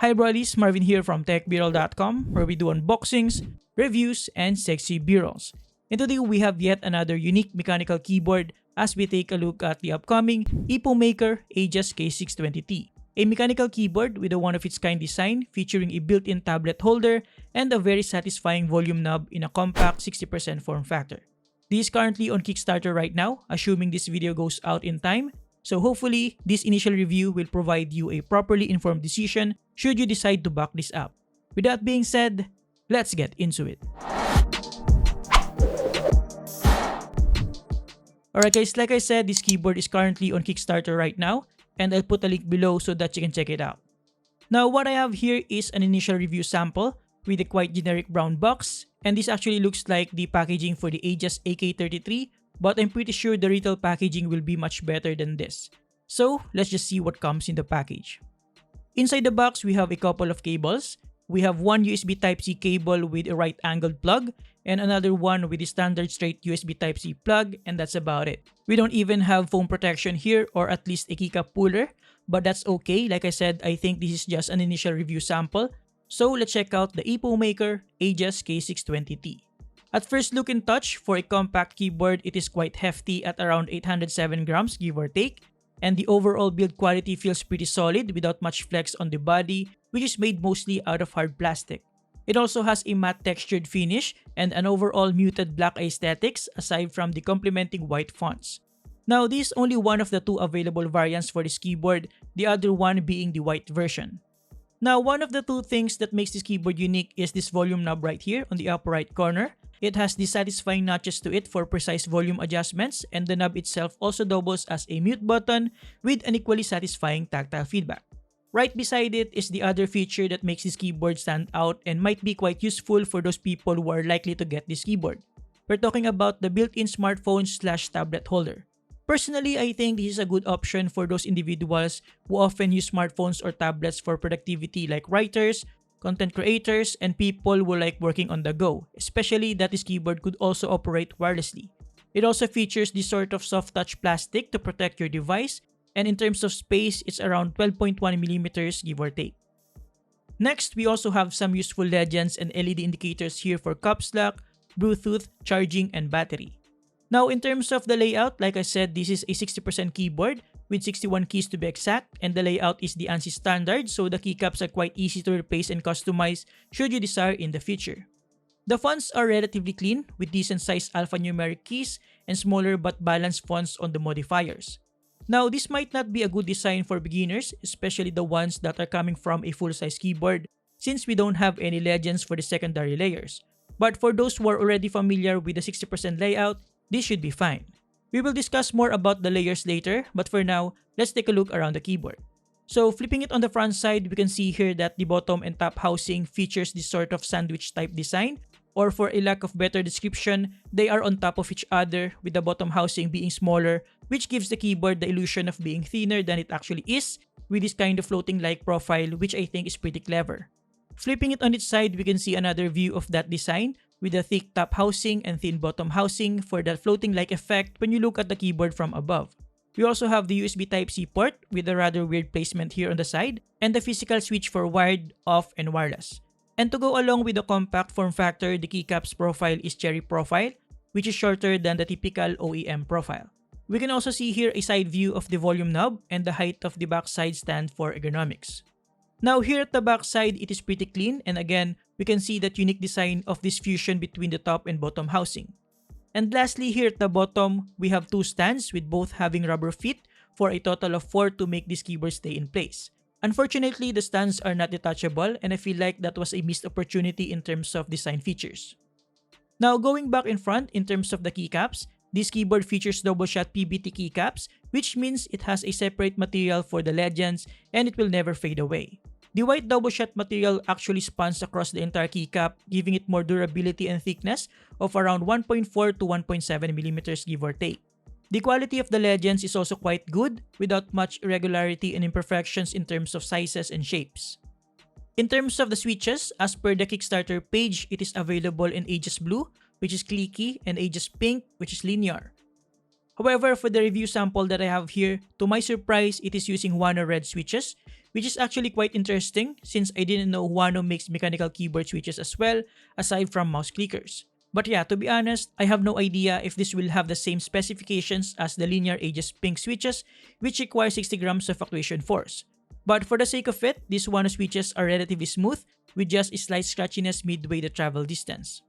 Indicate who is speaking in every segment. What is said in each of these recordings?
Speaker 1: Hi Brollies, Marvin here from TechBroll.com, where we do unboxings, reviews, and sexy B-rolls. And today we have yet another unique mechanical keyboard as we take a look at the upcoming Epomaker AJazz K620T, a mechanical keyboard with a one-of-its-kind design featuring a built-in tablet holder and a very satisfying volume knob in a compact 60% form factor. This is currently on Kickstarter right now, assuming this video goes out in time. So hopefully, this initial review will provide you a properly informed decision should you decide to back this up. With that being said, let's get into it. Alright guys, like I said, this keyboard is currently on Kickstarter right now, and I'll put a link below so that you can check it out. Now what I have here is an initial review sample with a quite generic brown box, and this actually looks like the packaging for the AJazz AK33, but I'm pretty sure the retail packaging will be much better than this. So let's just see what comes in the package. Inside the box, we have a couple of cables. We have one USB Type-C cable with a right-angled plug and another one with a standard straight USB Type-C plug, and that's about it. We don't even have foam protection here, or at least a keycap puller, but that's okay. Like I said, I think this is just an initial review sample. So let's check out the Epomaker AJazz K620T. At first look and touch, for a compact keyboard, it is quite hefty at around 807 grams give or take, and the overall build quality feels pretty solid without much flex on the body, which is made mostly out of hard plastic. It also has a matte textured finish and an overall muted black aesthetics aside from the complementing white fonts. Now this is only one of the two available variants for this keyboard, the other one being the white version. Now one of the two things that makes this keyboard unique is this volume knob right here on the upper right corner. It has the satisfying notches to it for precise volume adjustments, and the knob itself also doubles as a mute button with an equally satisfying tactile feedback. Right beside it is the other feature that makes this keyboard stand out and might be quite useful for those people who are likely to get this keyboard. We're talking about the built-in smartphone/tablet holder. Personally, I think this is a good option for those individuals who often use smartphones or tablets for productivity, like writers, content creators, and people who like working on the go, especially that this keyboard could also operate wirelessly. It also features this sort of soft touch plastic to protect your device, and in terms of space, it's around 12.1mm give or take. Next, we also have some useful legends and LED indicators here for caps lock, Bluetooth, charging, and battery. Now in terms of the layout, like I said, this is a 60% keyboard with 61 keys to be exact, and the layout is the ANSI standard, so the keycaps are quite easy to replace and customize should you desire in the future. The fonts are relatively clean with decent sized alphanumeric keys and smaller but balanced fonts on the modifiers. Now this might not be a good design for beginners, especially the ones that are coming from a full-size keyboard, since we don't have any legends for the secondary layers. But for those who are already familiar with the 60% layout, this should be fine. We will discuss more about the layers later, but for now, let's take a look around the keyboard. So flipping it on the front side, we can see here that the bottom and top housing features this sort of sandwich type design, or for a lack of better description, they are on top of each other with the bottom housing being smaller, which gives the keyboard the illusion of being thinner than it actually is, with this kind of floating-like profile, which I think is pretty clever. Flipping it on its side, we can see another view of that design, with a thick top housing and thin bottom housing for that floating-like effect when you look at the keyboard from above. We also have the USB Type-C port with a rather weird placement here on the side, and the physical switch for wired, off, and wireless. And to go along with the compact form factor, the keycap's profile is cherry profile, which is shorter than the typical OEM profile. We can also see here a side view of the volume knob and the height of the backside stand for ergonomics. Now here at the back side, it is pretty clean, and again, we can see that unique design of this fusion between the top and bottom housing. And lastly, here at the bottom, we have two stands with both having rubber feet for a total of 4 to make this keyboard stay in place. Unfortunately, the stands are not detachable, and I feel like that was a missed opportunity in terms of design features. Now going back in front, in terms of the keycaps, this keyboard features double-shot PBT keycaps, which means it has a separate material for the legends and it will never fade away. The white double-shot material actually spans across the entire keycap, giving it more durability and thickness of around 1.4 to 1.7mm give or take. The quality of the legends is also quite good, without much irregularity and imperfections in terms of sizes and shapes. In terms of the switches, as per the Kickstarter page, it is available in AJazz Blue, which is clicky, and AJazz Pink, which is linear. However, for the review sample that I have here, to my surprise, it is using Huano red switches, which is actually quite interesting since I didn't know Huano makes mechanical keyboard switches as well, aside from mouse clickers. But yeah, to be honest, I have no idea if this will have the same specifications as the linear AJazz Pink switches, which require 60 grams of actuation force. But for the sake of it, these Huano switches are relatively smooth, with just a slight scratchiness midway the travel distance.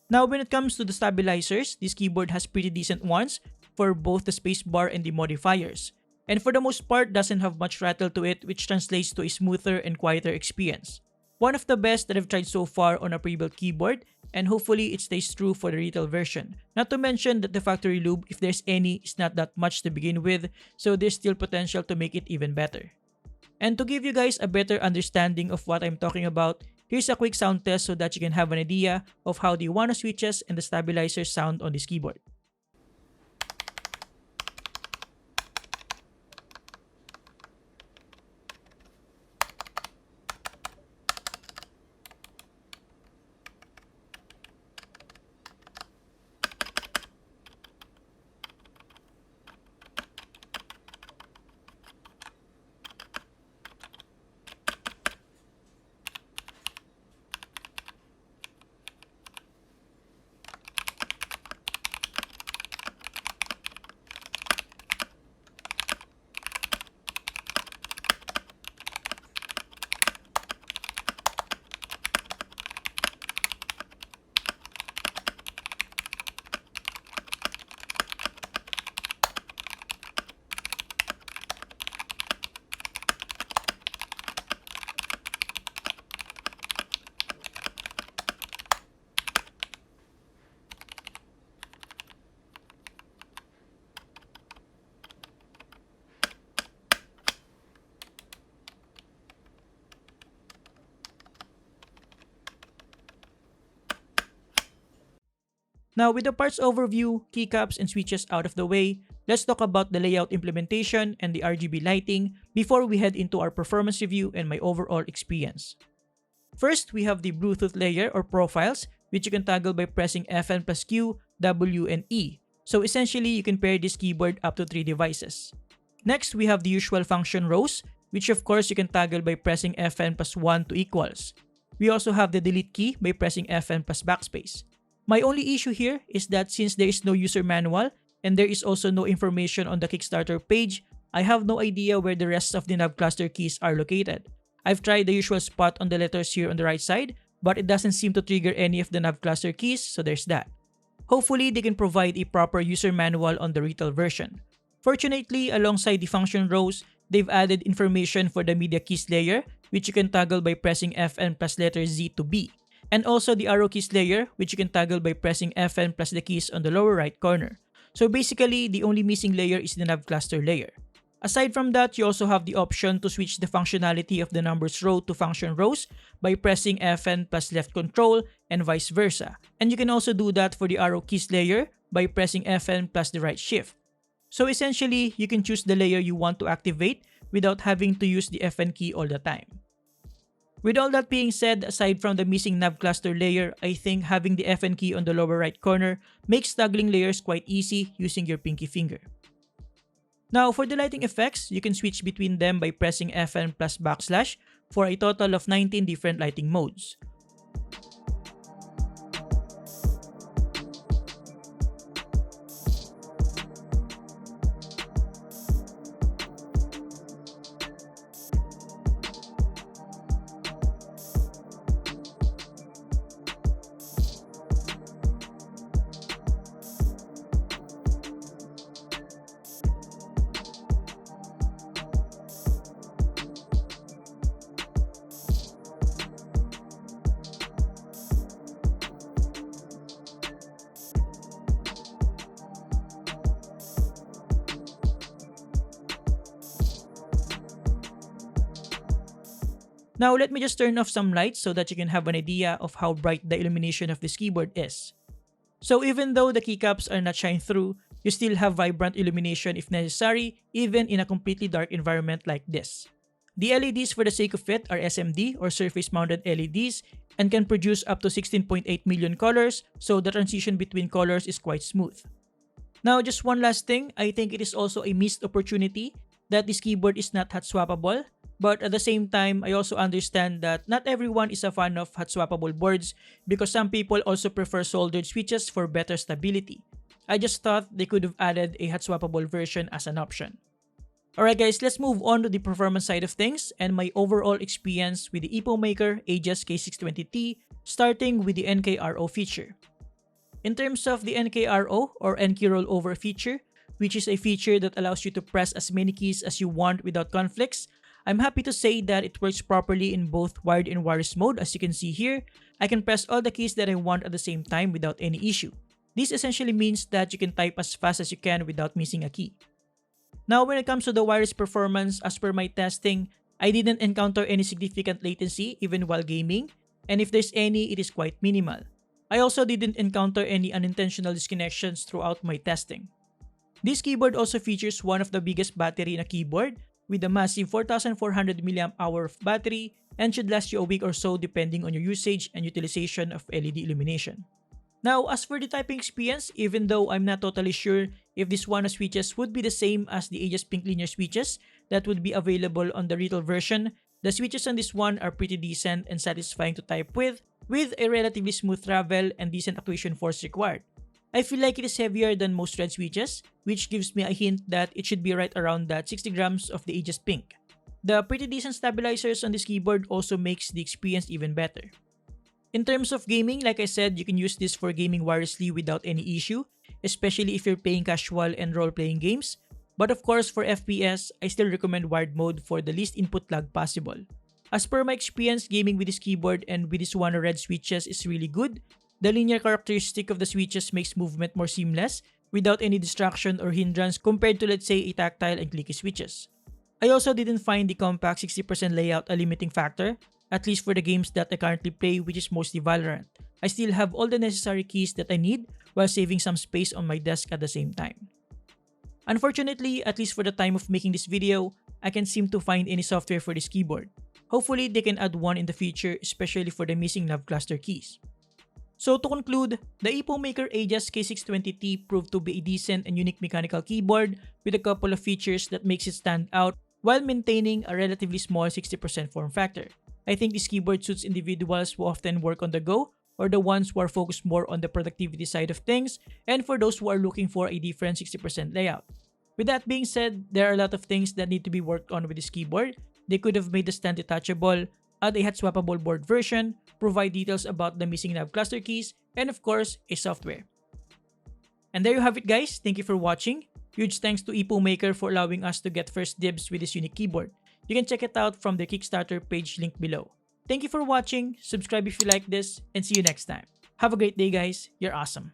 Speaker 1: Now when it comes to the stabilizers, this keyboard has pretty decent ones for both the spacebar and the modifiers. And for the most part, doesn't have much rattle to it, which translates to a smoother and quieter experience. One of the best that I've tried so far on a pre-built keyboard, and hopefully it stays true for the retail version. Not to mention that the factory lube, if there's any, is not that much to begin with, so there's still potential to make it even better. And to give you guys a better understanding of what I'm talking about, here's a quick sound test so that you can have an idea of how the Huano switches and the stabilizers sound on this keyboard. Now with the parts overview, keycaps, and switches out of the way, let's talk about the layout implementation and the RGB lighting before we head into our performance review and my overall experience. First, we have the Bluetooth layer or profiles, which you can toggle by pressing Fn plus Q, W, and E. So essentially, you can pair this keyboard up to 3 devices. Next, we have the usual function rows, which of course you can toggle by pressing Fn plus 1 to equals. We also have the delete key by pressing Fn plus backspace. My only issue here is that since there is no user manual and there is also no information on the Kickstarter page, I have no idea where the rest of the nav cluster keys are located. I've tried the usual spot on the letters here on the right side, but it doesn't seem to trigger any of the nav cluster keys, so there's that. Hopefully, they can provide a proper user manual on the retail version. Fortunately, alongside the function rows, they've added information for the media keys layer, which you can toggle by pressing Fn plus letter Z to B. And also the arrow keys layer, which you can toggle by pressing Fn plus the keys on the lower right corner. So basically, the only missing layer is the nav cluster layer. Aside from that, you also have the option to switch the functionality of the numbers row to function rows by pressing Fn plus left control and vice versa. And you can also do that for the arrow keys layer by pressing Fn plus the right shift. So essentially, you can choose the layer you want to activate without having to use the Fn key all the time. With all that being said, aside from the missing nav cluster layer, I think having the Fn key on the lower right corner makes toggling layers quite easy using your pinky finger. Now for the lighting effects, you can switch between them by pressing Fn plus backslash for a total of 19 different lighting modes. Now let me just turn off some lights so that you can have an idea of how bright the illumination of this keyboard is. So even though the keycaps are not shine through, you still have vibrant illumination if necessary, even in a completely dark environment like this. The LEDs for the sake of it are SMD or surface mounted LEDs and can produce up to 16.8 million colors, so the transition between colors is quite smooth. Now just one last thing, I think it is also a missed opportunity that this keyboard is not hot swappable. But at the same time, I also understand that not everyone is a fan of hot swappable boards because some people also prefer soldered switches for better stability. I just thought they could have added a hot swappable version as an option. Alright guys, let's move on to the performance side of things and my overall experience with the Epomaker AJazz K620T, starting with the NKRO feature. In terms of the NKRO or NK rollover feature, which is a feature that allows you to press as many keys as you want without conflicts, I'm happy to say that it works properly in both wired and wireless mode. As you can see here, I can press all the keys that I want at the same time without any issue. This essentially means that you can type as fast as you can without missing a key. Now when it comes to the wireless performance, as per my testing, I didn't encounter any significant latency even while gaming, and if there's any, it is quite minimal. I also didn't encounter any unintentional disconnections throughout my testing. This keyboard also features one of the biggest battery in a keyboard with a massive 4400 mAh of battery and should last you a week or so depending on your usage and utilization of LED illumination. Now, as for the typing experience, even though I'm not totally sure if this Huano switches would be the same as the AJazz Pink linear switches that would be available on the retail version, the switches on this one are pretty decent and satisfying to type with a relatively smooth travel and decent actuation force required. I feel like it is heavier than most red switches, which gives me a hint that it should be right around that 60 grams of the AJazz Pink. The pretty decent stabilizers on this keyboard also makes the experience even better. In terms of gaming, like I said, you can use this for gaming wirelessly without any issue, especially if you're playing casual and role-playing games. But of course, for FPS, I still recommend wired mode for the least input lag possible. As per my experience, gaming with this keyboard and with this Huano red switches is really good. The linear characteristic of the switches makes movement more seamless without any distraction or hindrance compared to, let's say, a tactile and clicky switches. I also didn't find the compact 60% layout a limiting factor, at least for the games that I currently play, which is mostly Valorant. I still have all the necessary keys that I need while saving some space on my desk at the same time. Unfortunately, at least for the time of making this video, I can't seem to find any software for this keyboard. Hopefully, they can add one in the future, especially for the missing nav cluster keys. So to conclude, the Epomaker AJazz K620T proved to be a decent and unique mechanical keyboard with a couple of features that makes it stand out while maintaining a relatively small 60% form factor. I think this keyboard suits individuals who often work on the go or the ones who are focused more on the productivity side of things and for those who are looking for a different 60% layout. With that being said, there are a lot of things that need to be worked on with this keyboard. They could have made the stand detachable, add a hot swappable board version, provide details about the missing nav cluster keys, and of course, a software. And there you have it guys, thank you for watching. Huge thanks to Epomaker for allowing us to get first dibs with this unique keyboard. You can check it out from the Kickstarter page linked below. Thank you for watching, subscribe if you like this, and see you next time. Have a great day guys, you're awesome.